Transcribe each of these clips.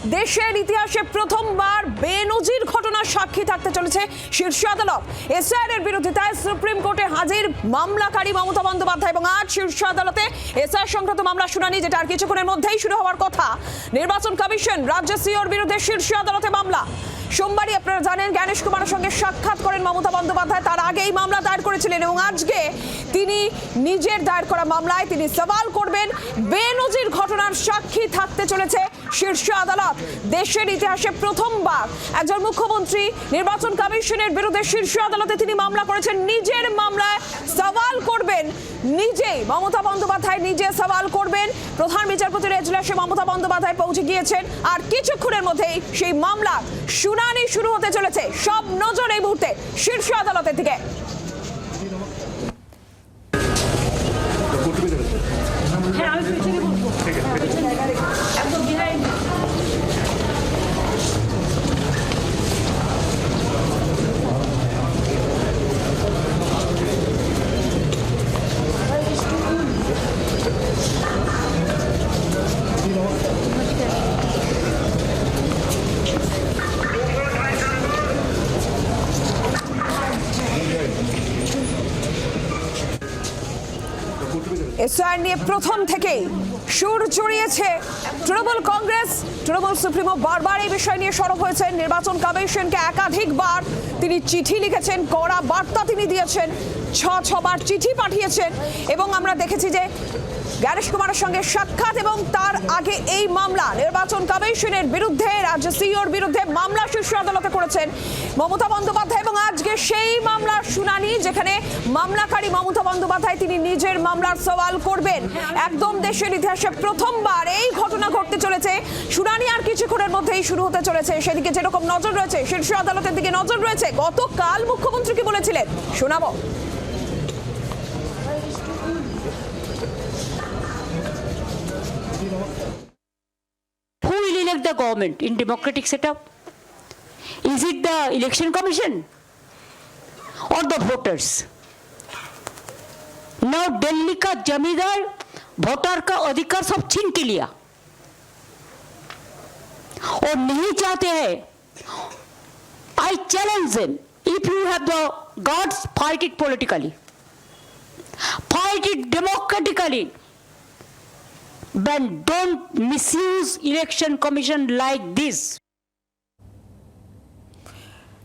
দেশের ইতিহাসে প্রথমবার বেনজির ঘটনার সাক্ষী থাকতে চলেছে শীর্ষ আদালত। এসআইআর এর বিরোধিতায় সুপ্রিম কোর্টে হাজির মামলাকারী মমতা বন্দ্যোপাধ্যায় এবং আজ শীর্ষ আদালতে এসআইআর সংক্রান্ত মামলা শুনানি, যেটা আর কিছুক্ষণের মধ্যেই শুরু হওয়ার কথা। নির্বাচন কমিশন রাজ্য সিওর বিরুদ্ধে শীর্ষ আদালতে মামলা। সোমবারই আপনারা জানেন জ্ঞানেশ কুমারের সঙ্গে সাক্ষাৎ করেন মমতা বন্দ্যোপাধ্যায়। তার আগে এই মামলা দায়ের করেছিলেন এবং আজকে তিনি নিজের দায়ের করা মামলায় তিনি সওয়াল করবেন। বেনজির ঘটনার সাক্ষী থাকতে চলেছে শীর্ষ আদালত। দেশের ইতিহাসে প্রথমবার একজন মুখ্যমন্ত্রী নির্বাচন কমিশনের বিরুদ্ধে শীর্ষ আদালতে তিনি মামলা করেছেন। নিজের মামলায় সওয়াল করবেন নিজেই মমতা বন্দ্যোপাধ্যায়, নিজে সওয়াল করবেন। প্রধান বিচারপতির এজলাসে মমতা বন্দ্যোপাধ্যায় পৌঁছে গিয়েছেন আর কিছুক্ষণের মধ্যেই সেই মামলা শুনানি শুরু হতে চলেছে। সব নজর এই মুহূর্তে শীর্ষ আদালতের দিকে। এসআইআর নিয়ে প্রথম থেকেই সুর চড়িয়েছে তৃণমূল কংগ্রেস। তৃণমূল সুপ্রিমো বারবার এই বিষয় নিয়ে সরব হয়েছেন। নির্বাচন কমিশনকে একাধিকবার তিনি চিঠি লিখেছেন, কড়া বার্তা তিনি দিয়েছেন, ছবার চিঠি পাঠিয়েছেন এবং আমরা দেখেছি যে জ্ঞানেশ কুমারের সঙ্গে সাক্ষাৎ এবং তার আগে এই মামলা নির্বাচন কমিশনের বিরুদ্ধে রাজ্য সিইওর বিরুদ্ধে মামলা শীর্ষ আদালতে করেছেন মমতা বন্দ্যোপাধ্যায় এবং আজকে সেই মামলার শুনানি, যেখানে মামলাকারী মমতা বন্দ্যোপাধ্যায় তিনি নিজের মামলার সওয়াল করবেন। একদম দেশের ইতিহাসে প্রথমবার এই ঘটনা ঘটতে চলেছে। শুনানি আর কিছুক্ষণের মধ্যেই শুরু হতে চলেছে। সেদিকে যেরকম নজর রয়েছে, শীর্ষ আদালতের দিকে নজর রয়েছে। গতকাল মুখ্যমন্ত্রী কি বলেছিলেন শোনাবো। Who will elect the government in democratic setup? Is it the election commission or the voters? Now Delhi का जमींदार वोटर का अधिकार सब छीन के लिया और नहीं चाहते हैं। I challenge them, if you have the guts, fight it politically, fight it democratically, but don't misuse election commission like this.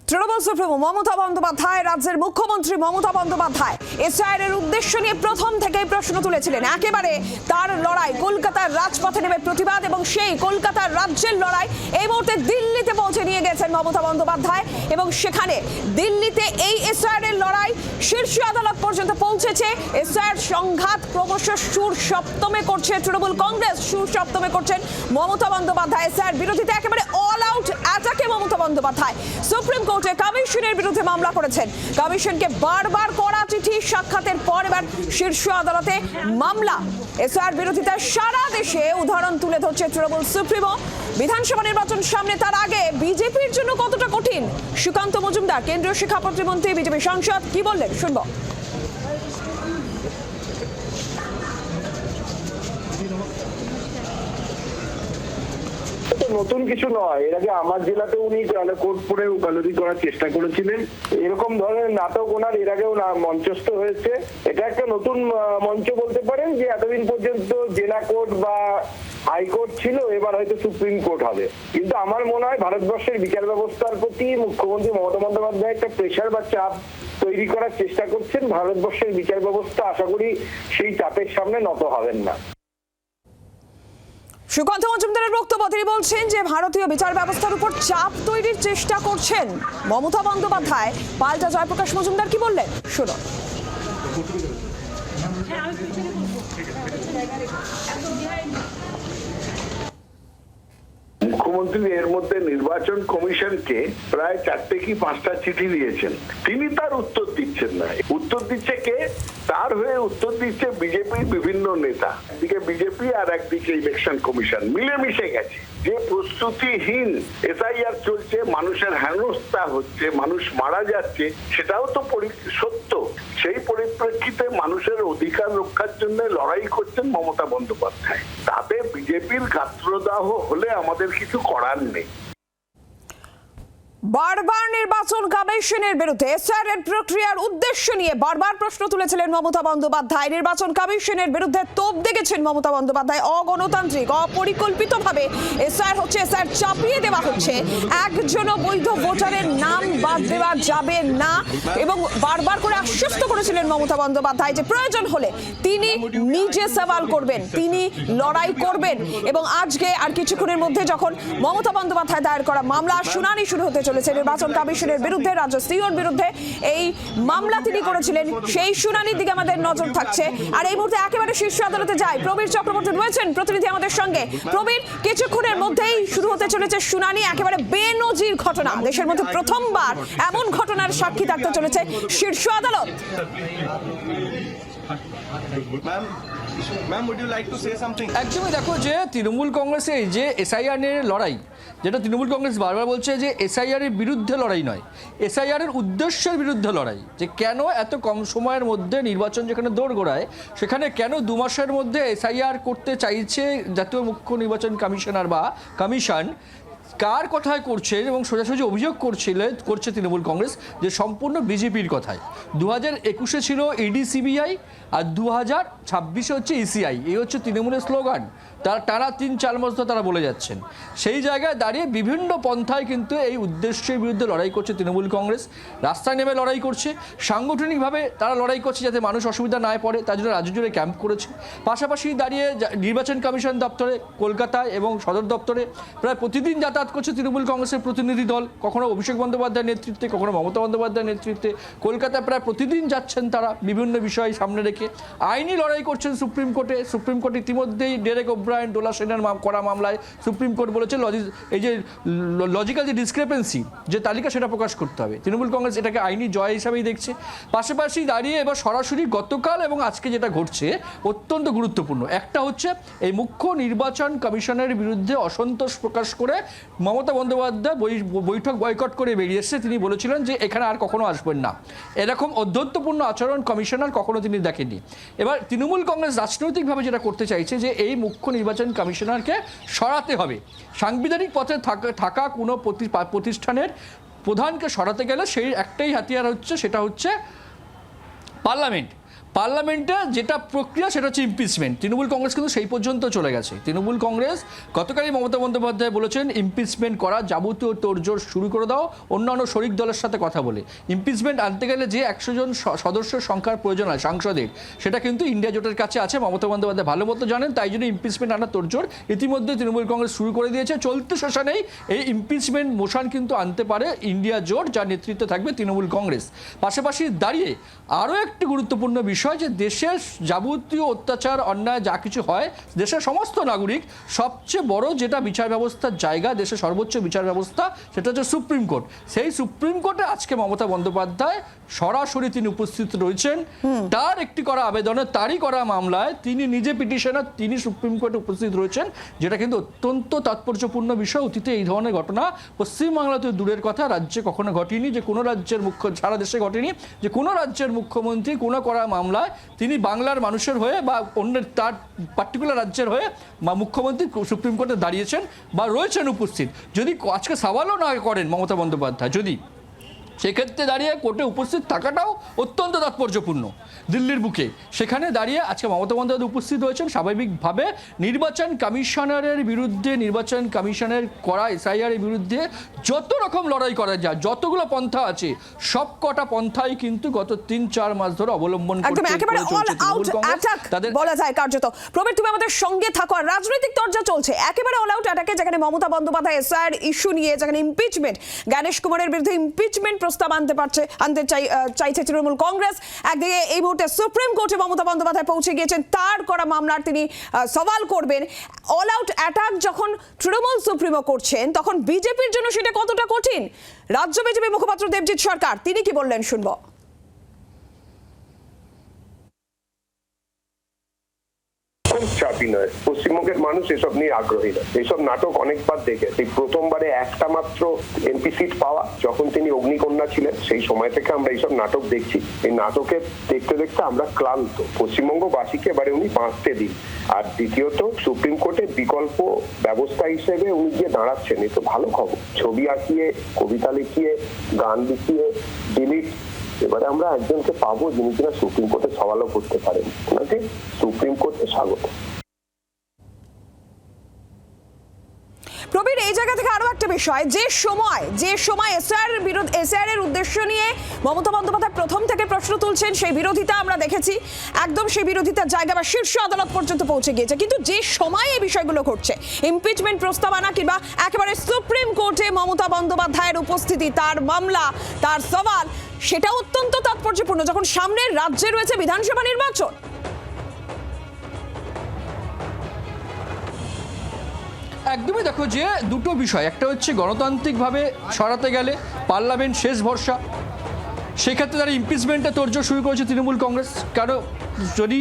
Trinamool supremo Mamata Bandyopadhyay, রাজ্যের মুখ্যমন্ত্রী মমতা বন্দ্যোপাধ্যায় এসআইআর এর উদ্দেশ্য নিয়ে প্রথম থেকেই প্রশ্ন তুলেছিলেন। একেবারে তার লড়াই, কলকাতার রাজপথে নেমে প্রতিবাদ এবং সেই কলকাতার রাজ্যের লড়াই এই মুহূর্তে দিল্লিতে পৌঁছে নিয়ে গেছেন মমতা বন্দ্যোপাধ্যায় এবং সেখানে দিল্লিতে এই এসআইআর এর লড়াই শীর্ষ আদালত পর্যন্ত পৌঁছেছে। এসআইআর সংঘাত ক্রমশ সুর সপ্তমে করছে তৃণমূল কংগ্রেস, সুর সপ্তমে করছেন মমতা বন্দ্যোপাধ্যায়। এসআইআর বিরোধিতা একেবারে অল আউট অ্যাটাকে মমতা বন্দ্যোপাধ্যায় সুপ্রিম কোর্টে কমিশনের বিরুদ্ধে মামলা করেছেন। কমিশনকে বারবার করা চিঠি, সাক্ষাতের পর এবার শীর্ষ আদালতে মামলা। এসআইআর বিরোধিতায় সারা দেশে উদাহরণ তুলে ধরছে তৃণমূল সুপ্রিমো। বিধানসভা নির্বাচন সামনে, তার আগে বিজেপির জন্য কতটা কঠিন, সুকান্ত মজুমদার কেন্দ্রীয় শিক্ষা প্রতিমন্ত্রী, বিজেপি সাংসদ কি বললেন শুনবো। নতুন কিছু নয়, এর আগে আমার জেলাতে উনি কোর্ট পড়ে উকালতি করার চেষ্টা করেছিলেন। এরকম ধরনের নাটক ওনার এর আগেও মঞ্চস্থ হয়েছে। এটা একটা নতুন মঞ্চ বলতে পারেন, যে এতদিন পর্যন্ত জেলা কোর্ট বা হাইকোর্ট ছিল, এবার হয়তো সুপ্রিম কোর্ট হবে। কিন্তু আমার মনে হয় ভারতবর্ষের বিচার ব্যবস্থার প্রতি মুখ্যমন্ত্রী মমতা বন্দ্যোপাধ্যায় একটা প্রেশার বা চাপ তৈরি করার চেষ্টা করছেন। ভারতবর্ষের বিচার ব্যবস্থা আশা করি সেই চাপের সামনে নত হবেন না। সুকান্ত মজুমদারের বক্তব্য, তিনি বলছেন যে ভারতীয় বিচার ব্যবস্থার উপর চাপ তৈরির চেষ্টা করছেন মমতা বন্দ্যোপাধ্যায়। পাল্টা জয়প্রকাশ মজুমদার কি বললেন শুনুন। মুখ্যমন্ত্রী এর মধ্যে নির্বাচন কমিশনকে প্রায় 4টে কি 5টা চিঠি দিয়েছেন, তিনি তার উত্তর দিচ্ছেন না। উত্তর দিচ্ছে কে? তার হয়ে উত্তর দিচ্ছে বিজেপির বিভিন্ন নেতা। একদিকে বিজেপি আর একদিকে ইলেকশন কমিশন মিলেমিশে গেছে। যে প্রস্তুতিহীন এসআইআর চলছে, মানুষের হেনস্থা হচ্ছে, মানুষ মারা যাচ্ছে, সেটাও তো সত্য। সেই পরিপ্রেক্ষিতে মানুষের অধিকার রক্ষার জন্য লড়াই করছেন মমতা বন্দ্যোপাধ্যায়। তাতে বিজেপির গাত্রদাহ হলে আমাদের কিছু করার নেই। বারবার নির্বাচন কমিশনের বিরুদ্ধে এসআইআর এর প্রক্রিয়ার উদ্দেশ্য নিয়ে বারবার প্রশ্ন তুলেছিলেন মমতা বন্দ্যোপাধ্যায়। নির্বাচন কমিশনের বিরুদ্ধে তোপ দেখেছেন মমতা বন্দ্যোপাধ্যায়। অগণতান্ত্রিক, অপরিকল্পিতভাবে এসআইআর হচ্ছে, এসআইআর চাপিয়ে দেওয়া হচ্ছে, একজনও বৈধ ভোটারের নাম বাদ দেওয়া যাবে না, এবং বারবার করে আশ্বস্ত করেছিলেন মমতা বন্দ্যোপাধ্যায় যে প্রয়োজন হলে তিনি নিজে সওয়াল করবেন, তিনি লড়াই করবেন। এবং আজকে আর কিছুক্ষণের মধ্যে যখন মমতা বন্দ্যোপাধ্যায় দায়ের করা মামলা শুনানি শুরু হতে চলেছে নির্বাচন কমিশনের বিরুদ্ধে, রাজ্য সিইওর বিরুদ্ধে এই মামলা তিনি করেছিলেন, সেই শুনানির দিকে আমাদের নজর থাকছে। আর এই মুহূর্তে একেবারে শীর্ষ আদালতে যায় প্রবীর চক্রবর্তী রয়েছেন প্রতিনিধি আমাদের সঙ্গে। প্রবীর, কিছুক্ষণের মধ্যেই শুরু হতে চলেছে শুনানি। একেবারে বেনজির ঘটনা, দেশের মধ্যে প্রথমবার এমন ঘটনার সাক্ষী থাকতে চলেছে শীর্ষ আদালত। Ma'am, would you like to say something? একদমই দেখো যে তৃণমূল কংগ্রেসের যে এসআইআর এর লড়াই, যেটা তৃণমূল কংগ্রেস বারবার বলছে যে এসআইআর এর বিরুদ্ধে লড়াই নয়, এসআইআর এর উদ্দেশ্যের বিরুদ্ধে লড়াই। যে কেন এত কম সময়ের মধ্যে নির্বাচন যেখানে দোরগোড়ায়, সেখানে কেন 2 মাসের মধ্যে এসআইআর করতে চাইছে জাতীয় মুখ্য নির্বাচন কমিশনার বা কমিশন, কার কথায় করছে এবং সোজাসুজি অভিযোগ করছে তৃণমূল কংগ্রেস যে সম্পূর্ণ বিজেপির কথায়। 2021-এ ছিল ইডি সিবিআই, আর 2026-এ হচ্ছে ইসিআই। এই হচ্ছে তৃণমূলের স্লোগান, তারা টানা 3-4 মাস ধরে তারা বলে যাচ্ছেন। সেই জায়গায় দাঁড়িয়ে বিভিন্ন পন্থায় কিন্তু এই উদ্দেশ্যের বিরুদ্ধে লড়াই করছে তৃণমূল কংগ্রেস। রাস্তায় নেমে লড়াই করছে, সাংগঠনিকভাবে তারা লড়াই করছে যাতে মানুষ অসুবিধা না পড়ে, তার জন্য রাজ্য জুড়ে ক্যাম্প করেছে। পাশাপাশি দাঁড়িয়ে নির্বাচন কমিশন দপ্তরে কলকাতায় এবং সদর দপ্তরে প্রায় প্রতিদিন যাতায়াত করছে তৃণমূল কংগ্রেসের প্রতিনিধি দল, কখনো অভিষেক বন্দ্যোপাধ্যায়ের নেতৃত্বে, কখনো মমতা বন্দ্যোপাধ্যায়ের নেতৃত্বে। কলকাতায় প্রায় প্রতিদিন যাচ্ছেন তারা বিভিন্ন বিষয় সামনে রেখে। আইনি লড়াই করছেন সুপ্রিম কোর্টে। সুপ্রিম কোর্ট ইতিমধ্যেই ডেরেক ওব্রায়েন, ডোলা সেনের করা মামলায় সুপ্রিম কোর্ট বলেছে এই যে লজিক্যাল যে ডিসক্রিপেন্সি যে তালিকা, সেটা প্রকাশ করতে হবে। তৃণমূল কংগ্রেস এটাকে আইনি জয় হিসাবেই দেখছে। পাশাপাশি দাঁড়িয়ে এবার সরাসরি গতকাল এবং আজকে যেটা ঘটছে অত্যন্ত গুরুত্বপূর্ণ। একটা হচ্ছে এই মুখ্য নির্বাচন কমিশনের বিরুদ্ধে অসন্তোষ প্রকাশ করে মমতা বন্দ্যোপাধ্যায় বৈঠক বয়কট করে বেরিয়ে এসেছে। তিনি বলেছিলেন যে এখানে আর কখনো আসবেন না, এরকম অধ্যত্বপূর্ণ আচরণ কমিশনার কখনো তিনি দেখেননি। এবার তৃণমূল কংগ্রেস রাজনৈতিকভাবে যেটা করতে চাইছে যে এই মুখ্য নির্বাচন কমিশনারকে সরাতে হবে। সাংবিধানিক পথে থাকা কোনো প্রতিষ্ঠানের প্রধানকে সরাতে গেলে সেই একটাই হাতিয়ার হচ্ছে, সেটা হচ্ছে পার্লামেন্টে যেটা প্রক্রিয়া সেটা হচ্ছে ইমপিচমেন্ট। তৃণমূল কংগ্রেস কিন্তু সেই পর্যন্ত চলে গেছে। তৃণমূল কংগ্রেস গতকালই মমতা বন্দ্যোপাধ্যায় বলেছেন ইমপিচমেন্ট করা যাবতীয় তোড়জোড় শুরু করে দাও অন্যান্য শরিক দলের সাথে কথা বলে। ইমপিচমেন্ট আনতে গেলে যে 100 জন সদস্যের সংখ্যার প্রয়োজন হয় সাংসদের, সেটা কিন্তু ইন্ডিয়া জোটের কাছে আছে, মমতা বন্দ্যোপাধ্যায় ভালো মতো জানেন। তাই জন্য ইমপিচমেন্ট আনার তোড়জোড় ইতিমধ্যে তৃণমূল কংগ্রেস শুরু করে দিয়েছে। চলতি সেশনেই এই ইমপিচমেন্ট মোশন কিন্তু আনতে পারে ইন্ডিয়া জোট, যার নেতৃত্বে থাকবে তৃণমূল কংগ্রেস। পাশাপাশি দাঁড়িয়ে আরও একটি গুরুত্বপূর্ণ বিষয় যে দেশের যাবতীয় অত্যাচার অন্যায় যা কিছু হয়, দেশের সমস্ত নাগরিক সবচেয়ে বড় যেটা বিচার ব্যবস্থার জায়গা, দেশের সর্বোচ্চ বিচার ব্যবস্থা, সেটা হচ্ছে সুপ্রিম কোর্ট। সেই সুপ্রিম কোর্টে আজকে মমতা বন্দ্যোপাধ্যায় সরাসরি তিনি উপস্থিত রয়েছেন। তার একটি করা আবেদনে, তারই করা মামলায় তিনি নিজে পিটিশনার, তিনি সুপ্রিম কোর্টে উপস্থিত রয়েছেন, যেটা কিন্তু অত্যন্ত তাৎপর্যপূর্ণ বিষয়। অতীতে এই ধরনের ঘটনা পশ্চিমবাংলাতে দূরের কথা, রাজ্যে কখনো ঘটেনি, যে কোনো রাজ্যের সারা দেশে ঘটেনি যে কোনো রাজ্যের মুখ্যমন্ত্রী কোনো করা মামলায় তিনি বাংলার মানুষের হয়ে বা অন্যের তার পার্টিকুলার রাজ্যের হয়ে বা মুখ্যমন্ত্রী সুপ্রিম কোর্টে দাঁড়িয়েছেন বা রয়েছেন উপস্থিত। যদি আজকে সওয়ালও না করেন মমতা বন্দ্যোপাধ্যায়, যদি সেক্ষেত্রে দাঁড়িয়ে কোর্টে উপস্থিত থাকাটাও অত্যন্ত তাৎপর্যপূর্ণ। দিল্লির বুকে সেখানে দাঁড়িয়ে আজকে মমতা বন্দ্যোপাধ্যায় উপস্থিত হয়েছেন। স্বাভাবিকভাবে নির্বাচন কমিশনারের বিরুদ্ধে, নির্বাচন কমিশনের করা এসআইআর-এর বিরুদ্ধে যত রকম লড়াই করা যায়, যতগুলো পন্থা আছে, সব কটা পন্থাই কিন্তু গত 3-4 মাস ধরে অবলম্বন করছে একেবারে অল আউট অ্যাটাক বলা যায় কার্যত। প্রবীর, তুমি আমাদের সঙ্গে থাকো। আর রাজনৈতিক তরজা চলছে একেবারে অল আউট অ্যাটাকে, যেখানে মমতা বন্দ্যোপাধ্যায় এসআইআর ইস্যু নিয়ে, যেখানে ইমপিচমেন্ট, জ্ঞানেশ কুমারের বিরুদ্ধে ইমপিচমেন্ট প্রস্তাব আনতে চাইছে তৃণমূল কংগ্রেস। একদিকে এই মুহূর্তে সুপ্রিম কোর্টে মমতা বন্দ্যোপাধ্যায় পৌঁছে গিয়েছেন, তার করা মামলার তিনি সওয়াল করবেন। অল আউট অ্যাটাক যখন তৃণমূল সুপ্রিমো করছেন, তখন বিজেপির জন্য সেটা কতটা কঠিন? রাজ্য বিজেপি মুখপাত্র দেবজিৎ সরকার তিনি কি বললেন শুনবো। খুব হ্যাপি নয়, পশ্চিমবঙ্গের মানুষ এসব নিয়ে আগ্রহী নয়। এইসব নাটক অনেকবার দেখে, এই প্রথমবারে একটা মাত্র এমপি সিট পাওয়া যখন তিনি অগ্নিকন্যা ছিলেন, সেই সময় থেকে আমরা এইসব নাটক দেখছি। এই নাটকে দেখতে দেখতে আমরা ক্লান্ত। পশ্চিমবঙ্গবাসীকে এবারে উনি বাঁচতে দিন। আর দ্বিতীয়ত, সুপ্রিম কোর্টের বিকল্প ব্যবস্থা হিসেবে উনি গিয়ে দাঁড়াচ্ছেন, এ তো ভালো খবর। ছবি আঁকিয়ে, কবিতা লিখিয়ে, গান লিখিয়ে, ডিলিট, এবারে আমরা একজনকে পাবো যিনি কিনা সুপ্রিম কোর্টে সওয়ালও করতে পারেন। ওনাকে সুপ্রিম কোর্টে স্বাগত। প্রবীর, এই জায়গা থেকে আরো একটা বিষয়, যে সময় এসআইআর এর উদ্দেশ্য নিয়ে মমতা বন্দ্যোপাধ্যায় প্রথম থেকে প্রশ্ন তুলছেন, সেই বিরোধিতা আমরা দেখেছি, একদম সেই বিরোধিতার জায়গা বা শীর্ষ আদালত পর্যন্ত পৌঁছে গিয়েছে। কিন্তু যে সময় এই বিষয়গুলো ঘটছে, ইমপিচমেন্ট প্রস্তাব আনা কিংবা একেবারে সুপ্রিম কোর্টে মমতা বন্দ্যোপাধ্যায়ের উপস্থিতি, তার মামলা, তার সওয়াল, সেটা অত্যন্ত তাৎপর্যপূর্ণ যখন সামনের রাজ্যে রয়েছে বিধানসভা নির্বাচন। একদমই দেখো, যে দুটো বিষয়, একটা হচ্ছে গণতান্ত্রিকভাবে সরাতে গেলে পার্লামেন্ট শেষ ভরসা, সেক্ষেত্রে তারা ইমপিচমেন্টটা তোড়জোড় শুরু করেছে তৃণমূল কংগ্রেস। কারণ যদি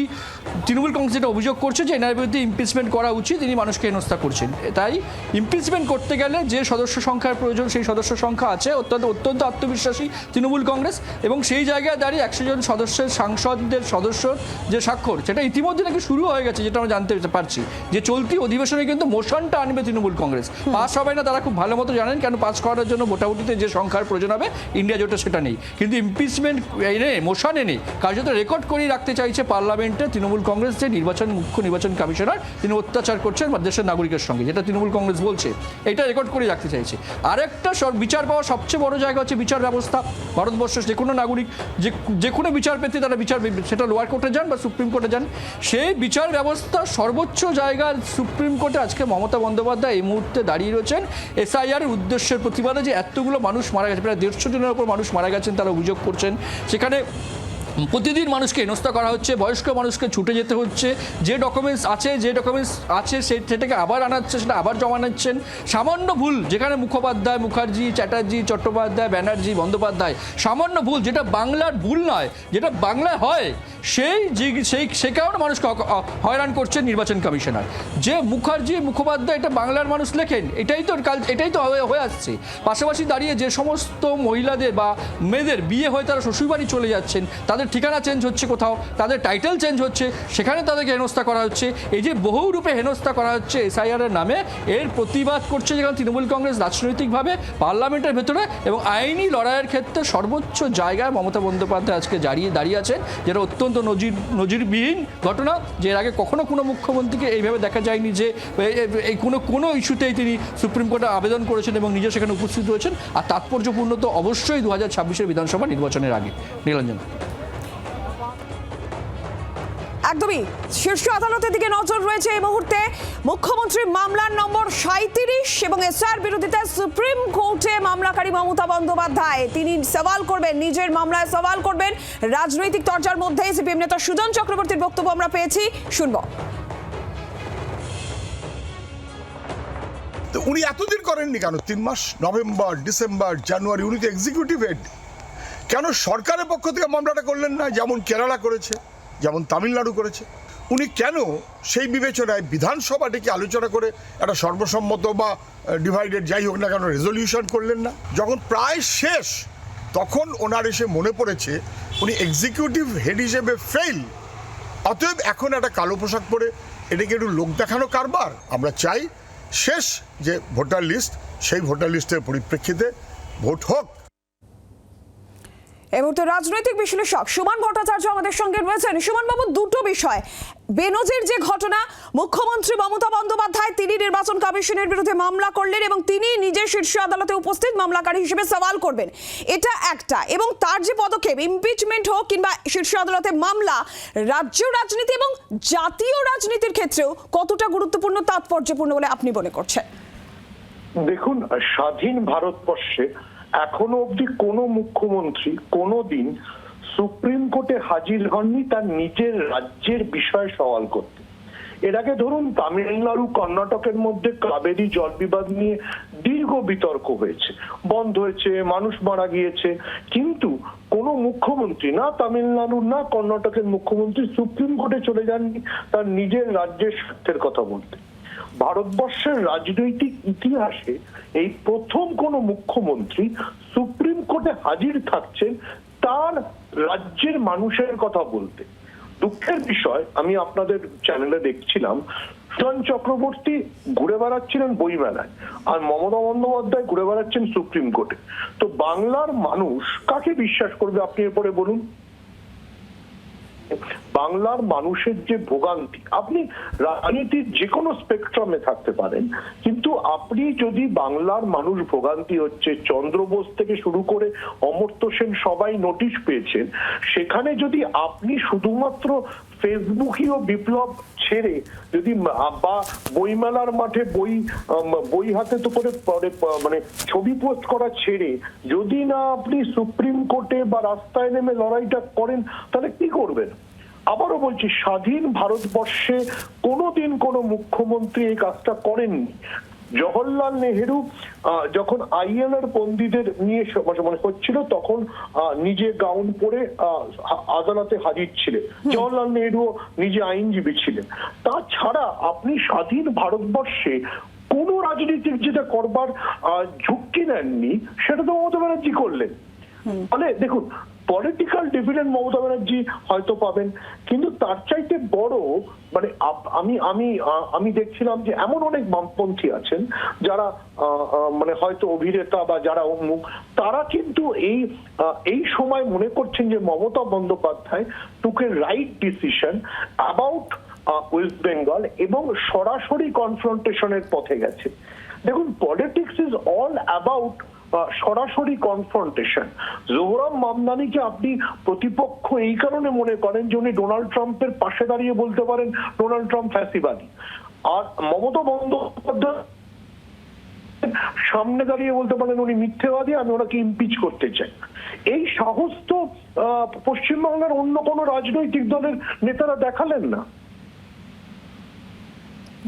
তৃণমূল কংগ্রেস যেটা অভিযোগ করছে যে এনার বিরুদ্ধে ইমপিচমেন্ট করা উচিত, তিনি মানুষকে হেনস্থা করছেন, তাই ইমপিচমেন্ট করতে গেলে যে সদস্য সংখ্যার প্রয়োজন সেই সদস্য সংখ্যা আছে, অত্যন্ত আত্মবিশ্বাসী তৃণমূল কংগ্রেস। এবং সেই জায়গায় দাঁড়িয়ে 100 জন সদস্যের সাংসদদের সদস্যর যে স্বাক্ষর, সেটা ইতিমধ্যে নাকি শুরু হয়ে গেছে, যেটা আমরা জানতে পারছি যে চলতি অধিবেশনে কিন্তু মোশনটা আনবে তৃণমূল কংগ্রেস। পাস হবে না তারা খুব ভালো মতো জানেন, কেন পাস করার জন্য ভোটাভুটিতে যে সংখ্যার প্রয়োজন হবে ইন্ডিয়া জোটে সেটা নেই। কিন্তু ইমপিচমেন্ট এনে, মোশন এনে কার্যত রেকর্ড করেই রাখতে চাইছে পার্লামেন্টে তৃণমূল কংগ্রেস, যে মুখ্য নির্বাচন কমিশনার তিনি অত্যাচার করছেন দেশের নাগরিকের সঙ্গে, যেটা তৃণমূল কংগ্রেস বলছে, এটা রেকর্ড করে রাখতে চাইছে। আরেকটা বিচার পাওয়ার সবচেয়ে বড় জায়গা হচ্ছে বিচার ব্যবস্থা। ভারতবর্ষের যে কোনো নাগরিক, যে কোনো বিচার পেতে তারা সেটা লোয়ার কোর্টে যান বা সুপ্রিম কোর্টে যান, সেই বিচার ব্যবস্থা সর্বোচ্চ জায়গা সুপ্রিম কোর্টে। আজকে মমতা বন্দ্যোপাধ্যায় এই মুহূর্তে দাঁড়িয়ে রয়েছেন এসআইআর উদ্দেশ্যের প্রতিবাদে, যে এতগুলো মানুষ মারা গেছে, প্রায় 150 জনের উপর মানুষ মারা গেছেন, তারা অভিযোগ করছেন। সেখানে প্রতিদিন মানুষকে হেনস্থা করা হচ্ছে, বয়স্ক মানুষকে ছুটে যেতে হচ্ছে, যে ডকুমেন্টস আছে সেটাকে আবার আনাচ্ছে, সেটা আবার জমা নিচ্ছেন। সামান্য ভুল, যেখানে মুখার্জি, চ্যাটার্জি, চট্টোপাধ্যায়, ব্যানার্জি, বন্দ্যোপাধ্যায়, সামান্য ভুল, যেটা বাংলার ভুল নয়, যেটা বাংলায় হয়, সেই কারণে মানুষকে হয়রান করছেন নির্বাচন কমিশনার। যে মুখোপাধ্যায় এটা বাংলার মানুষ লেখেন, এটাই তো হয়ে আসছে। পাশাপাশি দাঁড়িয়ে যে সমস্ত মহিলাদের বা মেয়েদের বিয়ে হয়ে তারা শ্বশুরবাড়ি চলে যাচ্ছেন, তাদের ঠিকানা চেঞ্জ হচ্ছে, কোথাও তাদের টাইটেল চেঞ্জ হচ্ছে, সেখানে তাদেরকে হেনস্থা করা হচ্ছে। এই যে বহু রূপে হেনস্থা করা হচ্ছে এসআইআর এর নামে, এর প্রতিবাদ করছে যেখানে তৃণমূল কংগ্রেস রাজনৈতিকভাবে পার্লামেন্টের ভেতরে এবং আইনি লড়াইয়ের ক্ষেত্রে সর্বোচ্চ জায়গায় মমতা বন্দ্যোপাধ্যায় আজকে দাঁড়িয়ে আছেন, যেটা অত্যন্ত নজিরবিহীন ঘটনা। যে এর আগে কখনো কোনো মুখ্যমন্ত্রীকে এইভাবে দেখা যায়নি যে এই কোনো ইস্যুতেই তিনি সুপ্রিম কোর্টে আবেদন করেছেন এবং নিজে সেখানে উপস্থিত রয়েছেন। আর তাৎপর্যপূর্ণ তো অবশ্যই 2026 বিধানসভা নির্বাচনের আগে। নীলাঞ্জন, একদমই শীর্ষ আদালতের দিকে নজর রয়েছে এই মুহূর্তে। মুখ্যমন্ত্রীর মামলার নম্বর 37 এবং এসআর বিরোধিতায় সুপ্রিম কোর্টে মামলাকারী মমতা বন্দ্যোপাধ্যায়, তিনি সওয়াল করবেন, নিজের মামলায় সওয়াল করবেন। রাজনৈতিক চর্চার মধ্যে সিপিএম নেতা সুজন চক্রবর্তীর বক্তব্য আমরা পেয়েছি, শুনবো। উনি এতদিন করেননি কেন? 3 মাস, নভেম্বর, ডিসেম্বর, জানুয়ারি, উনি তো এক্সিকিউটিভ হেড। কেন সরকারের পক্ষ থেকে মামলাটা করলেন না, যেমন কেরালা করেছে, যেমন তামিলনাড়ু করেছে? উনি কেন সেই বিবেচনায় বিধানসভাটিকে আলোচনা করে একটা সর্বসম্মত বা ডিভাইডেড যাই হোক না কেন রেজলিউশন করলেন না? যখন প্রায় শেষ, তখন ওনার এসে মনে পড়েছে উনি এক্সিকিউটিভ হেড হিসেবে ফেল। অতএব এখন একটা কালো পোশাক পরে এটাকে একটু লোক দেখানো কারবার। আমরা চাই শেষ যে ভোটার লিস্ট, সেই ভোটার লিস্টের পরিপ্রেক্ষিতে ভোট হোক। এই মুহূর্তে রাজনৈতিক বিশ্লেষক সুমন ভট্টাচার্য আমাদের সঙ্গে রয়েছেন। সুমন বাবু, দুটো বিষয়, বেনজির যে ঘটনা, মুখ্যমন্ত্রী মমতা বন্দ্যোপাধ্যায় তিনি নির্বাচন কমিশনের বিরুদ্ধে মামলা করলেন এবং তিনি নিজের শীর্ষ আদালতে উপস্থিত মামলাকারী হিসেবে সওয়াল করবেন, এটা একটা। এবং তার যে পদক্ষেপ, ইমপিচমেন্ট হোক কিংবা শীর্ষ আদালতে মামলা, রাজ্য রাজনীতি এবং জাতীয় রাজনীতির ক্ষেত্রেও কতটা গুরুত্বপূর্ণ, তাৎপর্যপূর্ণ বলে আপনি মনে করছেন? দেখুন, স্বাধীন ভারতবর্ষে এখনো অবধি কোনো মুখ্যমন্ত্রী কোনোদিন সুপ্রিম কোর্টে হাজির হননি তার নিজের রাজ্যের বিষয়ে সওয়াল করতে। এর আগে ধরুন তামিলনাড়ু কর্ণাটকের মধ্যে কাবেরী জল বিবাদ নিয়ে দীর্ঘ বিতর্ক হয়েছে, বন্ধ হয়েছে, মানুষ মারা গিয়েছে, কিন্তু কোন মুখ্যমন্ত্রী, না তামিলনাড়ুর না কর্ণাটকের মুখ্যমন্ত্রী সুপ্রিম কোর্টে চলে যাননি তার নিজের রাজ্যের স্বার্থের কথা বলতে। ভারতবর্ষের রাজনৈতিক ইতিহাসে এই প্রথম কোন মুখ্যমন্ত্রী সুপ্রিম কোর্টে হাজির থাকছেন তার রাজ্যের মানুষের কথা বলতে। দুঃখের বিষয়, আমি আপনাদের চ্যানেলে দেখছিলাম সুশান্ত চক্রবর্তী ঘুরে বেড়াচ্ছিলেন বইমেলায়, আর মমতা বন্দ্যোপাধ্যায় ঘুরে বেড়াচ্ছেন সুপ্রিম কোর্টে। তো বাংলার মানুষ কাকে বিশ্বাস করবে আপনি এরপরে বলুন? বাংলার মানুষের যে ভোগান্তি, আপনি রাজনীতির যে কোনো স্পেকট্রামে থাকতে পারেন, কিন্তু আপনি যদি বাংলার মানুষ ভোগান্তি হচ্ছে, চন্দ্র বোস থেকে শুরু করে অমর্ত্য সেন সবাই নোটিশ পেয়েছেন, সেখানে যদি আপনি শুধুমাত্র ফেসবুকীয় বিপ্লব ছেড়ে যদি বা বইমেলার মাঠে বই হাতে তো করে মানে ছবি পোস্ট করা ছেড়ে যদি না আপনি সুপ্রিম কোর্টে বা রাস্তায় নেমে লড়াইটা করেন, তাহলে কি করবেন? আবারও বলছি, স্বাধীন ভারতবর্ষে কোনোদিন কোনো মুখ্যমন্ত্রী এই কাজটা করেননি। জওহরলাল নেহেরু যখন আইএনআর বন্দীদের নিয়ে মানে হচ্ছিল, তখন নিজে গাউন পরে আদালতে হাজির ছিলেন। জওহরলাল নেহেরু নিজে আইনজীবী ছিলেন। তাছাড়া আপনি স্বাধীন ভারতবর্ষে কোন রাজনীতিক যেটা করবার ঝুঁকি নেননি, সেটা তো মমতা ব্যানার্জি করলেন। মানে দেখুন, পলিটিক্যাল ডিভিডেন্ড মমতা ব্যানার্জি হয়তো পাবেন, কিন্তু তার চাইতে বড় মানে আমি দেখছিলাম যে এমন অনেক বামপন্থী আছেন যারা মানে হয়তো অভিনেতা বা যারা অমুক, তারা কিন্তু এই সময় মনে করছেন যে Mamata Bandyopadhyay took a right decision about West Bengal এবং সরাসরি কনফ্রন্টেশনের পথে গেছে। দেখুন, পলিটিক্স ইজ অল অ্যাবাউট সরাসরি কনফ্রন্টেশন। জোহরাম মামদানিকে আপনি প্রতিপক্ষ এই কারণে মনে করেন যে উনি ডোনাল্ড ট্রাম্পের পাশে দাঁড়িয়ে বলতে পারেন ডোনাল্ড ট্রাম্প ফ্যাসিবাদী, আর মমতা বন্দ্যোপাধ্যায় সামনে দাঁড়িয়ে বলতে পারেন উনি মিথ্যেবাদী, আমি ওনাকে ইমপিচ করতে চাই। এই সাহস তো পশ্চিমবাংলার অন্য কোনো রাজনৈতিক দলের নেতারা দেখালেন না।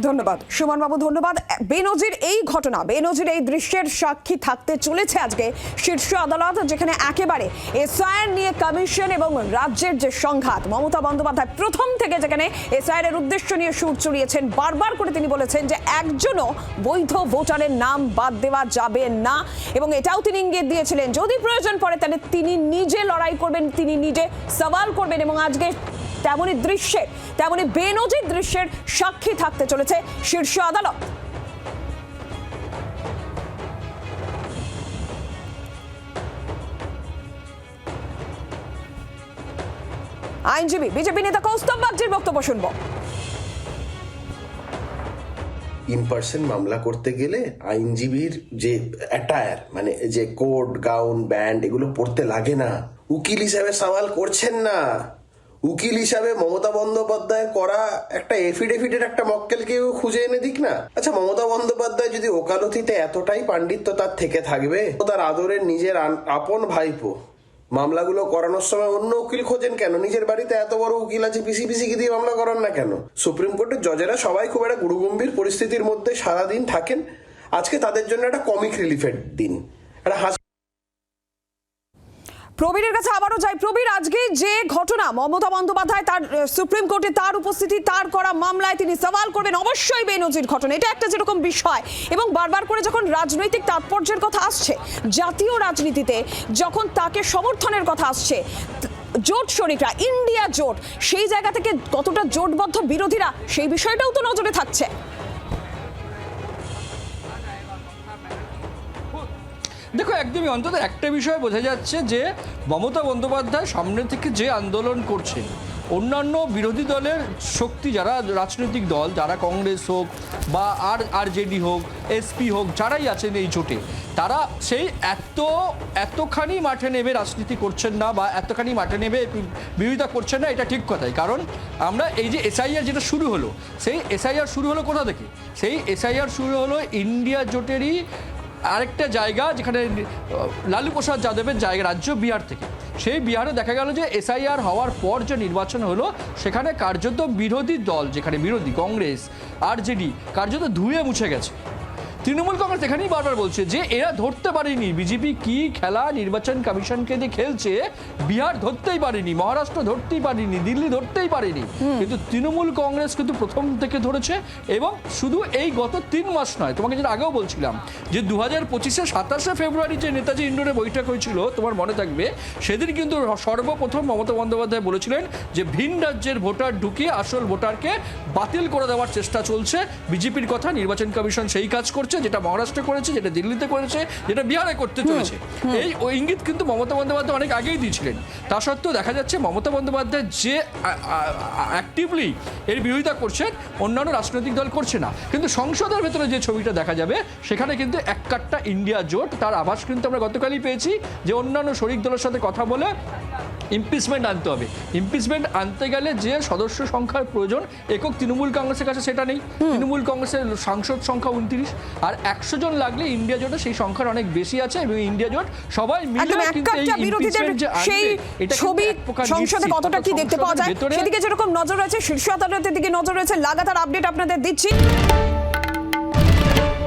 ধন্যবাদ সুমন বাবু, ধন্যবাদ। বেনজির এই ঘটনা, বেনজির এই দৃশ্যের সাক্ষী থাকতে চলেছে আজকে শীর্ষ আদালত, যেখানে একেবারে এসআইআর নিয়ে কমিশন এবং রাজ্যের যে সংঘাত, মমতা বন্দ্যোপাধ্যায় প্রথম থেকে যেখানে এসআইআর এর উদ্দেশ্য নিয়ে সুর চড়িয়েছেন, বারবার করে তিনি বলেছেন যে একজনও বৈধ ভোটারের নাম বাদ দেওয়া যাবে না, এবং এটাও তিনি ইঙ্গিত দিয়েছিলেন যদি প্রয়োজন পড়ে তাহলে তিনি নিজে লড়াই করবেন, তিনি নিজে সওয়াল করবেন। এবং আজকে তেমনি বেনজির দৃশ্যের সাক্ষী থাকতে চলেছে শীর্ষ আদালত। আইনজীবী বিজেপি নেতা কৌস্তব বাগচির বক্তব্য শুনব। ইন পার্সন মামলা করতে গেলে আইনজীবীর যে অ্যাটায়ার, মানে যে কোট, গাউন, ব্যান্ড এগুলো পড়তে লাগে না। উকিল হিসাবে সওয়াল করছেন না, উকিল হিসাবে মমতা বন্দ্যোপাধ্যায় করা একটা এফিডেভিটের একটা মক্কেলকেও খুঁজে এনে দিক না। আচ্ছা, মমতা বন্দ্যোপাধ্যায় যদি ওকালতিতে এতটাই পাণ্ডিত্য তার থেকে থাকবে, তার আদরের নিজের আপন ভাইপো মামলাগুলো করানোর সময় অন্য উকিল খোঁজেন কেন? নিজের বাড়িতে এত বড় উকিল আছে, পিসি দিয়ে মামলা করান না কেন? সুপ্রিম কোর্টের জজেরা সবাই খুব একটা গুরুগম্ভীর পরিস্থিতির মধ্যে সারাদিন থাকেন। আজকে তাদের জন্য একটা কমিক রিলিফের দিন, একটা প্রবীরের কাছে আবারও যাই। প্রবীর, আজকে যে ঘটনা, মমতা বন্দ্যোপাধ্যায় তার সুপ্রিম কোর্টে তার উপস্থিতি, তার করা মামলায় তিনি সওয়াল করবেন অবশ্যই বেনজির ঘটনা, এটা একটা যেরকম বিষয়, এবং বারবার করে যখন রাজনৈতিক তাৎপর্যের কথা আসছে, জাতীয় রাজনীতিতে যখন তাকে সমর্থনের কথা আসছে, জোট শরিকরা, ইন্ডিয়া জোট, সেই জায়গা থেকে কতটা জোটবদ্ধ বিরোধীরা, সেই বিষয়টাও তো নজরে থাকছে। দেখো, একদমই অন্তত একটা বিষয় বোঝা যাচ্ছে যে মমতা বন্দ্যোপাধ্যায় সামনে থেকে যে আন্দোলন করছেন, অন্যান্য বিরোধী দলের শক্তি, যারা রাজনৈতিক দল, যারা কংগ্রেস হোক বা আরজেডি হোক, এসপি হোক, যারাই আছেন এই জোটে, তারা সেই এতখানি মাঠে নেমে রাজনীতি করছেন না বা এতখানি মাঠে নেমে বিরোধিতা করছেন না, এটা ঠিক কথাই। কারণ আমরা এই যে এসআইআর যেটা শুরু হলো, সেই এসআইআর শুরু হলো কোথা থেকে? সেই এসআইআর শুরু হলো ইন্ডিয়া জোটেরই আরেকটা জায়গা, যেখানে লালু প্রসাদ যাদবের জায়গা, রাজ্য বিহার থেকে। সেই বিহারে দেখা গেল যে এসআইআর হওয়ার পর যে নির্বাচন হলো সেখানে কার্যত বিরোধী দল, যেখানে বিরোধী কংগ্রেস আরজেডি কার্যত ধুয়ে মুছে গেছে। তৃণমূল কংগ্রেস এখানেই বারবার বলছে যে এরা ধরতে পারেনি বিজেপি কি খেলা নির্বাচন কমিশনকে দিয়ে খেলছে, বিহার ধরতেই পারেনি, মহারাষ্ট্র ধরতেই পারেনি, দিল্লি ধরতেই পারেনি, কিন্তু তৃণমূল কংগ্রেস কিন্তু প্রথম থেকে ধরেছে। এবং শুধু এই গত 3 মাস নয়, তোমাকে যেটা আগেও বলছিলাম যে 2025-এ 27শে ফেব্রুয়ারি যে নেতাজি ইন্ডোরে বৈঠক হয়েছিল তোমার মনে থাকবে, সেদিন কিন্তু সর্বপ্রথম মমতা বন্দ্যোপাধ্যায় বলেছিলেন যে ভিন রাজ্যের ভোটার ঢুকিয়ে আসল ভোটারকে বাতিল করে দেওয়ার চেষ্টা চলছে বিজেপির কথা। নির্বাচন কমিশন সেই কাজ করছে, যেটা মহারাষ্ট্র করেছে, যেটা দিল্লিতে করেছে, যেটা বিহারে করতে চলেছে। এই ইঙ্গিত কিন্তু মমতা বন্দ্যোপাধ্যায় অনেক আগেই দিয়েছিলেন। তা সত্ত্বেও দেখা যাচ্ছে মমতা বন্দ্যোপাধ্যায় যে অ্যাক্টিভলি এর বিরোধিতা করছেন, অন্যান্য রাজনৈতিক দল করছে না। কিন্তু সংসদের ভেতরে যে ছবিটা দেখা যাবে সেখানে কিন্তু এক কাট্টা ইন্ডিয়া জোট, তার আভাস কিন্তু আমরা গতকালই পেয়েছি যে অন্যান্য শরিক দলের সাথে কথা বলে ইমপিচমেন্ট আনতে হবে। ইমপিচমেন্ট আনতে গেলে যে সদস্য সংখ্যার প্রয়োজন একক তৃণমূল কংগ্রেসের কাছে সেটা নেই। তৃণমূল কংগ্রেসের সাংসদ সংখ্যা 29, আর 100 জন লাগলে ইন্ডিয়া জোটে সেই সংখ্যার অনেক বেশি আছে। এবং ইন্ডিয়া জোট সবাই মিলে কিন্তু এই ইমপিচমেন্ট যে সেই ছবি সংসদে কতটা কি দেখতে পাওয়া যায় সেদিকে যেরকম নজর রয়েছে, শীর্ষ আদালতের দিকে নজর রয়েছে, লাগাতার আপডেট আপনাদের দিচ্ছি।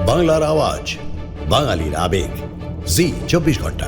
বাংলার আওয়াজ, বাঙালির আবেগ, জি 24 ঘন্টা।